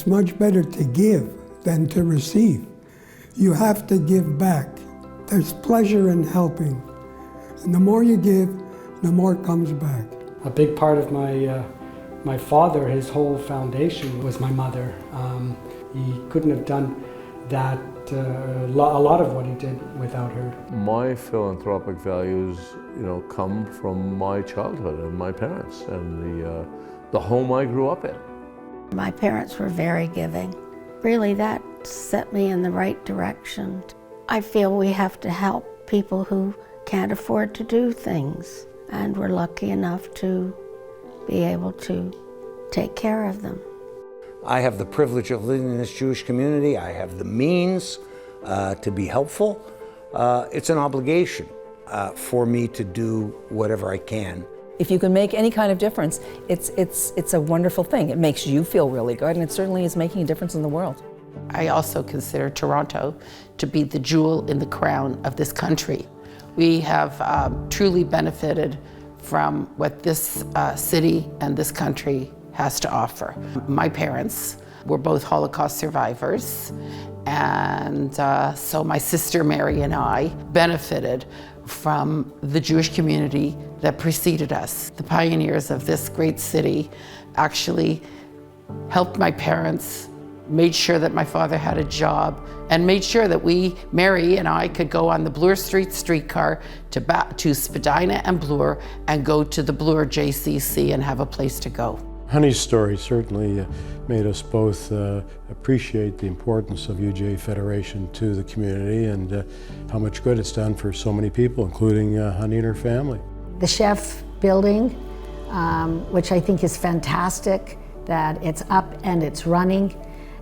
It's much better to give than to receive. You have to give back. There's pleasure in helping. And the more you give, the more comes back. A big part of my father, his whole foundation was my mother. He couldn't have done that, a lot of what he did without her. My philanthropic values, come from my childhood and my parents and the home I grew up in. My parents were very giving. Really, that set me in the right direction. I feel we have to help people who can't afford to do things, and we're lucky enough to be able to take care of them. I have the privilege of living in this Jewish community. I have the means to be helpful. It's an obligation for me to do whatever I can. If you can make any kind of difference, it's a wonderful thing. It makes you feel really good, and it certainly is making a difference in the world. I also consider Toronto to be the jewel in the crown of this country. We have truly benefited from what this city and this country has to offer. My parents were both Holocaust survivors, and so my sister Mary and I benefited from the Jewish community that preceded us. The pioneers of this great city actually helped my parents, made sure that my father had a job, and made sure that Mary and I, could go on the Bloor Street streetcar to Spadina and Bloor and go to the Bloor JCC and have a place to go. Honey's story certainly made us both appreciate the importance of UJA Federation to the community and how much good it's done for so many people, including Honey and her family. The chef building, which I think is fantastic, that it's up and it's running,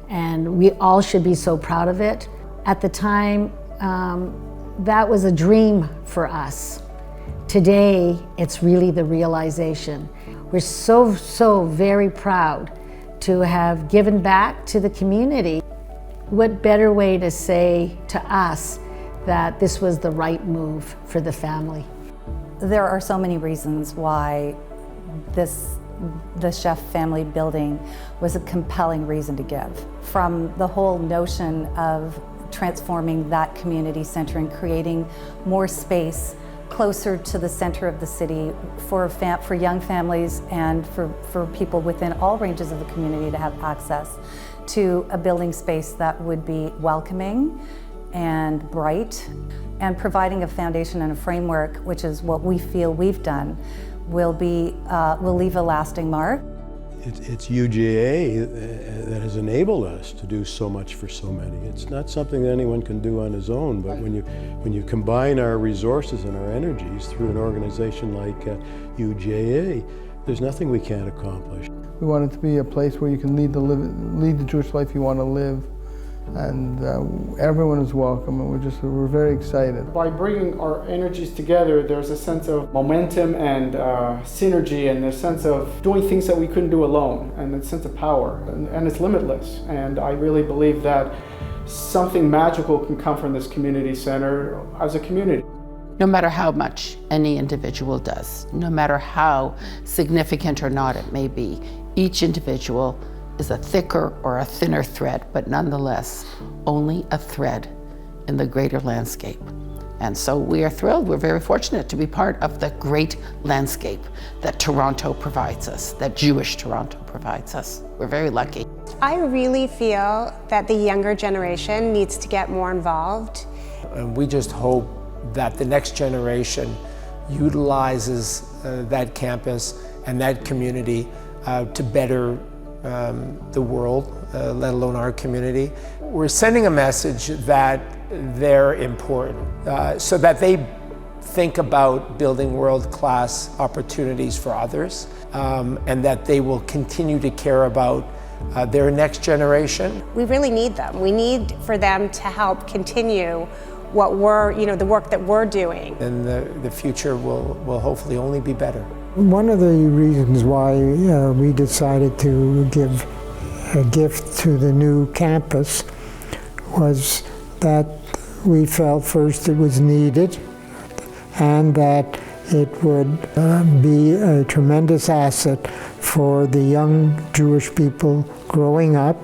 and we all should be so proud of it. At the time, that was a dream for us. Today, it's really the realization. We're so very proud to have given back to the community. What better way to say to us that this was the right move for the family? There are so many reasons why the Chef family building was a compelling reason to give. From the whole notion of transforming that community center and creating more space closer to the center of the city for young families and for people within all ranges of the community to have access to a building space that would be welcoming and bright, and providing a foundation and a framework, which is what we feel we've done, will leave a lasting mark. It's UJA that has enabled us to do so much for so many. It's not something that anyone can do on his own, but when you combine our resources and our energies through an organization like UJA, there's nothing we can't accomplish. We want it to be a place where you can lead the Jewish life you want to live, and everyone is welcome, and we're very excited. By bringing our energies together, there's a sense of momentum and synergy, and a sense of doing things that we couldn't do alone, and a sense of power, and it's limitless. And I really believe that something magical can come from this community center as a community. No matter how much any individual does, no matter how significant or not it may be, each individual is a thicker or a thinner thread, but nonetheless, only a thread in the greater landscape. And so we are thrilled, we're very fortunate to be part of the great landscape that Toronto provides us, that Jewish Toronto provides us. We're very lucky. I really feel that the younger generation needs to get more involved. And we just hope that the next generation utilizes that campus and that community to better the world, let alone our community. We're sending a message that they're important, so that they think about building world-class opportunities for others, and that they will continue to care about their next generation. We really need them. We need for them to help continue what the work that we're doing. And the future will hopefully only be better. One of the reasons why we decided to give a gift to the new campus was that we felt first it was needed, and that it would be a tremendous asset for the young Jewish people growing up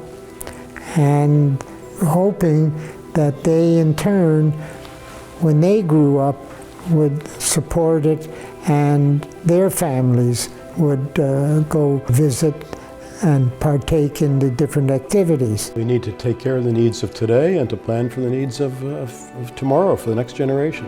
and hoping that they in turn, when they grew up, would support it and their families would go visit and partake in the different activities. We need to take care of the needs of today and to plan for the needs of tomorrow, for the next generation.